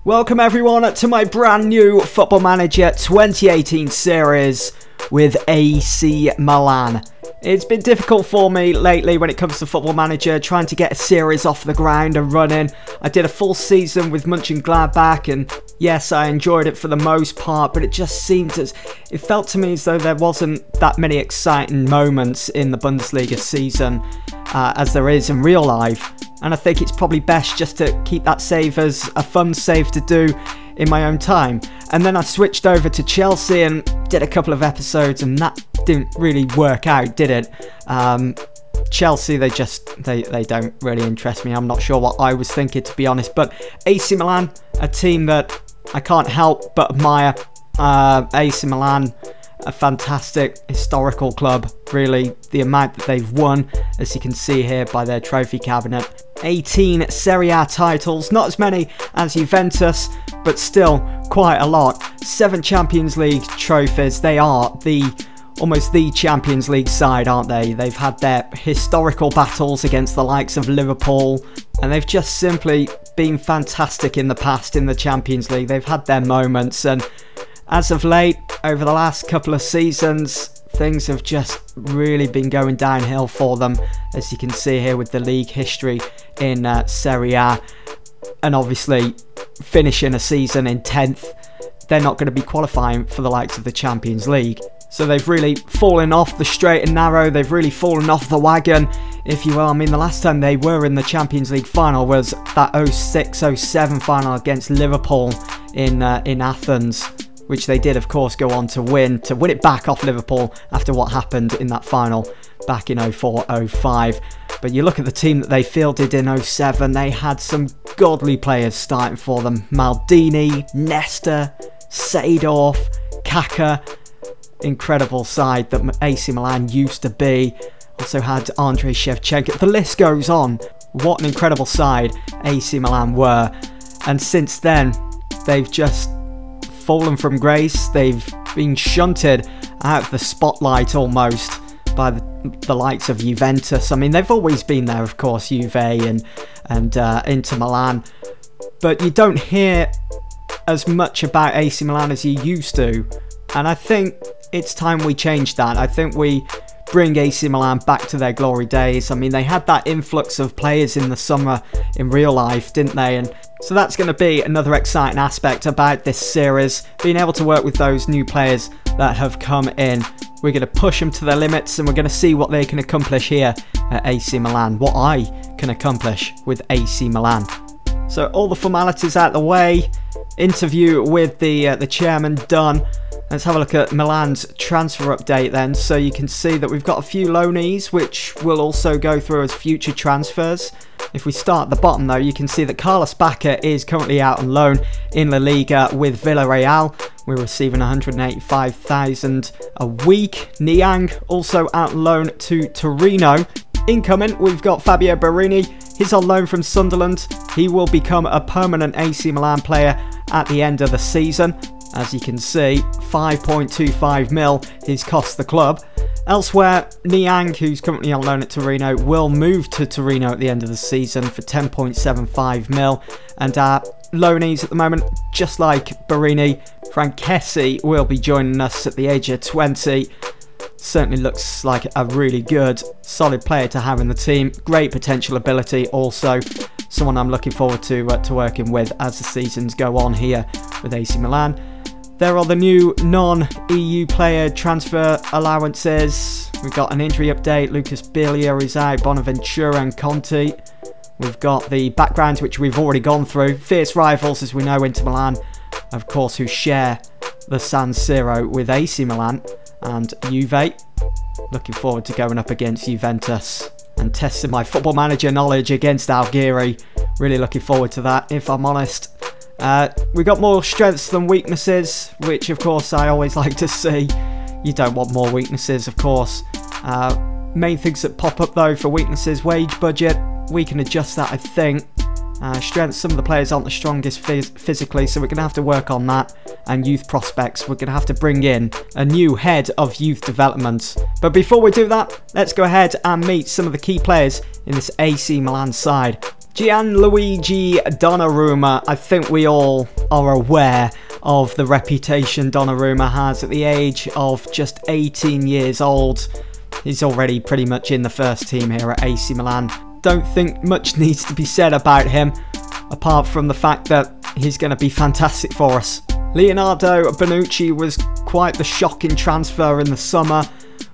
Welcome everyone to my brand new Football Manager 2018 series with AC Milan. It's been difficult for me lately when it comes to Football Manager, trying to get a series off the ground and running. I did a full season with Mönchengladbach and yes, I enjoyed it for the most part, but it just seemed it felt to me as though there wasn't that many exciting moments in the Bundesliga season as there is in real life. And I think it's probably best just to keep that save as a fun save to do in my own time. And then I switched over to Chelsea and did a couple of episodes, and that didn't really work out, did it? Chelsea, they don't really interest me. I'm not sure what I was thinking, to be honest. But AC Milan, a team that I can't help but admire. AC Milan, a fantastic historical club, really. The amount that they've won, as you can see here by their trophy cabinet. 18 Serie A titles, not as many as Juventus, but still quite a lot. 7 Champions League trophies. They are almost the Champions League side, aren't they? They've had their historical battles against the likes of Liverpool, and they've just simply been fantastic in the past in the Champions League. They've had their moments, and as of late, over the last couple of seasons, things have just really been going downhill for them, as you can see here with the league history in Serie A. And obviously, finishing a season in 10th, they're not going to be qualifying for the likes of the Champions League. So they've really fallen off the straight and narrow, they've really fallen off the wagon, if you will. I mean, the last time they were in the Champions League final was that 06-07 final against Liverpool in Athens, which they did, of course, go on to win it back off Liverpool after what happened in that final back in 04-05. But you look at the team that they fielded in 07, they had some godly players starting for them. Maldini, Nesta, Seedorf, Kaka. Incredible side that AC Milan used to be. Also had Andrei Shevchenko. The list goes on. What an incredible side AC Milan were. And since then, they've just fallen from grace. They've been shunted out of the spotlight almost by the likes of Juventus. I mean, they've always been there, of course, Juve and Inter Milan, but you don't hear as much about AC Milan as you used to, and I think it's time we change that. I think we bring AC Milan back to their glory days. I mean, they had that influx of players in the summer in real life, didn't they? And so that's going to be another exciting aspect about this series, being able to work with those new players that have come in. We're going to push them to their limits, and we're going to see what they can accomplish here at AC Milan, what I can accomplish with AC Milan. So all the formalities out the way, interview with the chairman done. Let's have a look at Milan's transfer update then. So you can see that we've got a few loanees, which will also go through as future transfers. If we start at the bottom though, you can see that Carlos Bacca is currently out on loan in La Liga with Villarreal. We're receiving 185,000 a week. Niang also out on loan to Torino. Incoming, we've got Fabio Borini. He's on loan from Sunderland. He will become a permanent AC Milan player at the end of the season. As you can see, 5.25 mil is cost the club. Elsewhere, Niang, who's currently on loan at Torino, will move to Torino at the end of the season for 10.75 mil. And our loanees at the moment, just like Borini, Frankesi will be joining us at the age of 20. Certainly looks like a really good, solid player to have in the team. Great potential ability also. Someone I'm looking forward to working with as the seasons go on here with AC Milan. There are the new non-EU player transfer allowances. We've got an injury update. Lucas Biglia is out, Bonaventura and Conti. We've got the backgrounds which we've already gone through. Fierce rivals, as we know, Inter Milan, of course, who share the San Siro with AC Milan and Juve. Looking forward to going up against Juventus and testing my Football Manager knowledge against Algieri. Really looking forward to that, if I'm honest. We've got more strengths than weaknesses, which of course I always like to see. You don't want more weaknesses, of course. Main things that pop up though for weaknesses: wage budget. We can adjust that, I think. Strengths, some of the players aren't the strongest physically, so we're going to have to work on that. And youth prospects, we're going to have to bring in a new head of youth development. But before we do that, let's go ahead and meet some of the key players in this AC Milan side. Gianluigi Donnarumma, I think we all are aware of the reputation Donnarumma has at the age of just 18 years old. He's already pretty much in the first team here at AC Milan. Don't think much needs to be said about him, apart from the fact that he's going to be fantastic for us. Leonardo Bonucci was quite the shocking transfer in the summer.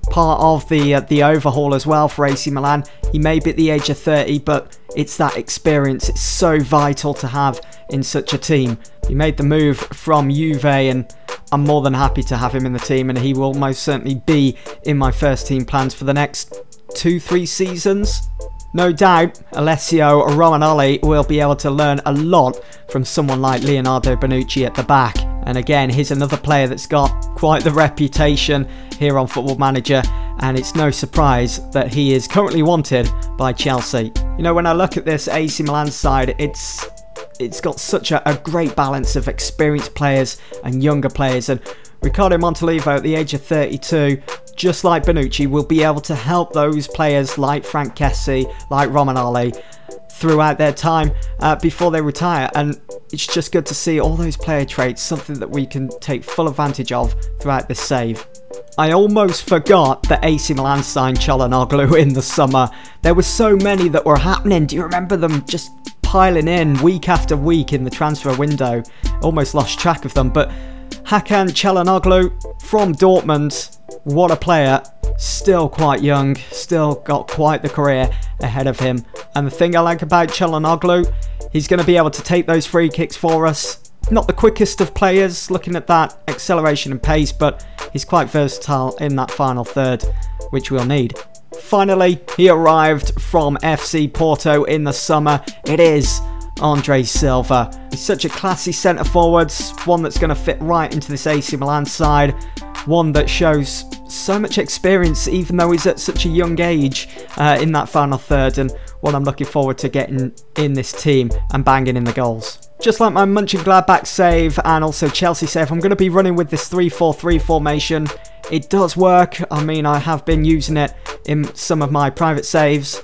Part of the overhaul as well for AC Milan. He may be at the age of 30, but it's that experience. It's so vital to have in such a team. He made the move from Juve, and I'm more than happy to have him in the team, and he will most certainly be in my first team plans for the next 2-3 seasons. No doubt, Alessio Romagnoli will be able to learn a lot from someone like Leonardo Bonucci at the back. And again, he's another player that's got quite the reputation here on Football Manager, and it's no surprise that he is currently wanted by Chelsea. You know, when I look at this AC Milan side, it's got such a great balance of experienced players and younger players, and Riccardo Montolivo at the age of 32, just like Bonucci, will be able to help those players like Frank Kessie, like Romagnoli, throughout their time before they retire. And it's just good to see all those player traits, something that we can take full advantage of throughout this save. I almost forgot that AC Milan signed Çalhanoğlu in the summer. There were so many that were happening. Do you remember them just piling in week after week in the transfer window? Almost lost track of them, but Hakan Çalhanoğlu from Dortmund, what a player. Still quite young, still got quite the career ahead of him. And the thing I like about Çalhanoğlu, he's going to be able to take those free kicks for us. Not the quickest of players, looking at that acceleration and pace, but he's quite versatile in that final third, which we'll need. Finally, he arrived from FC Porto in the summer. It is Andre Silva. He's such a classy centre forward, one that's going to fit right into this AC Milan side, one that shows so much experience even though he's at such a young age in that final third, and one I'm looking forward to getting in this team and banging in the goals. Just like my Mönchengladbach save and also Chelsea save, I'm going to be running with this 3-4-3 formation. It does work. I mean, I have been using it in some of my private saves,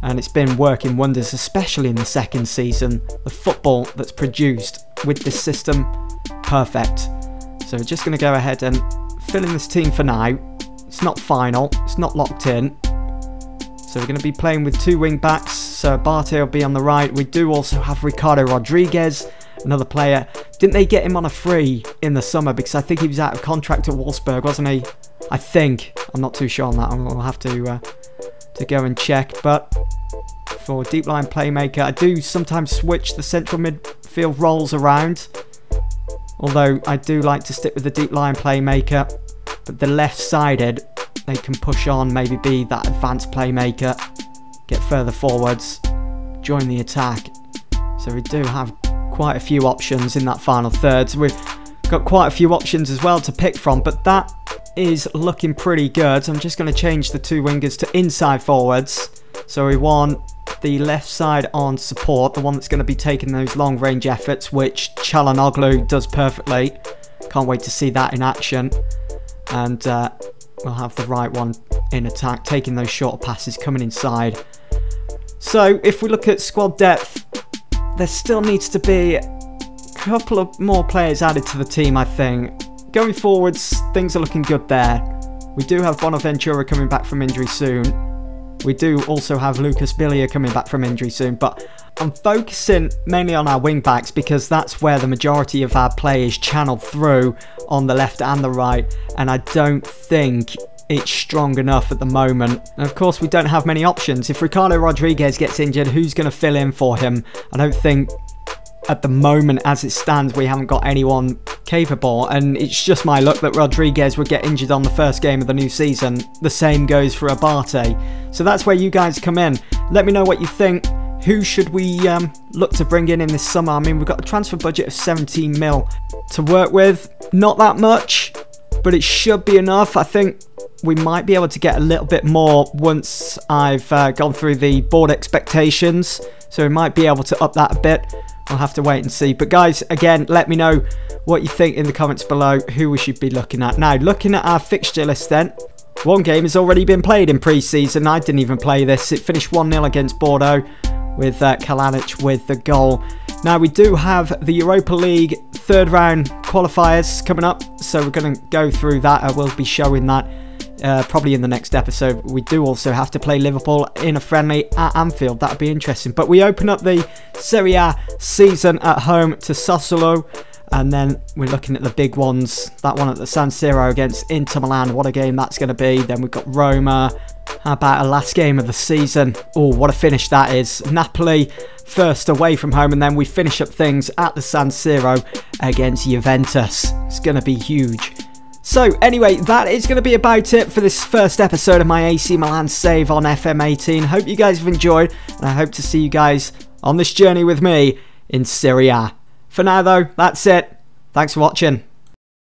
and it's been working wonders, especially in the second season. The football that's produced with this system, perfect. So we're just going to go ahead and fill in this team for now. It's not final, it's not locked in. So we're going to be playing with two wing backs. So Abate will be on the right. We do also have Ricardo Rodriguez, another player. Didn't they get him on a free in the summer? Because I think he was out of contract at Wolfsburg, wasn't he? I think. I'm not too sure on that. We'll have to go and check. But for deep line playmaker, I do sometimes switch the central midfield roles around. Although I do like to stick with the deep line playmaker. But the left-sided, they can push on, maybe be that advanced playmaker, get further forwards, join the attack. So we do have quite a few options in that final third. So we've got quite a few options as well to pick from, but that is looking pretty good. I'm just going to change the two wingers to inside forwards. So we want the left side on support, the one that's going to be taking those long range efforts, which Çalhanoğlu does perfectly. Can't wait to see that in action. And we'll have the right one in attack, taking those short passes, coming inside. So if we look at squad depth, there still needs to be a couple of more players added to the team, I think. Going forwards, things are looking good there. We do have Bonaventura coming back from injury soon. We do also have Lucas Billier coming back from injury soon, but I'm focusing mainly on our wing backs because that's where the majority of our play is channeled through on the left and the right, and I don't think it's strong enough at the moment. And of course, we don't have many options. If Ricardo Rodriguez gets injured, who's going to fill in for him? I don't think at the moment, as it stands, we haven't got anyone capable, and it's just my luck that Rodriguez would get injured on the first game of the new season. The same goes for Abate. So that's where you guys come in. Let me know what you think. Who should we look to bring in this summer? I mean, we've got a transfer budget of 17 mil to work with. Not that much, but it should be enough. I think we might be able to get a little bit more once I've gone through the board expectations. So we might be able to up that a bit. I'll have to wait and see. But guys, again, let me know what you think in the comments below, who we should be looking at. Now, looking at our fixture list then. One game has already been played in pre-season. I didn't even play this. It finished 1-0 against Bordeaux. with Kalanic with the goal. Now we do have the Europa League third round qualifiers coming up, so we're going to go through that. I will be showing that probably in the next episode. We do also have to play Liverpool in a friendly at Anfield. That would be interesting. But we open up the Serie A season at home to Sassuolo. And then we're looking at the big ones. That one at the San Siro against Inter Milan. What a game that's going to be. Then we've got Roma. How about a last game of the season? Oh, what a finish that is. Napoli first away from home. And then we finish up things at the San Siro against Juventus. It's going to be huge. So anyway, that is going to be about it for this first episode of my AC Milan save on FM18. Hope you guys have enjoyed. And I hope to see you guys on this journey with me in Serie A. For now though, that's it. Thanks for watching.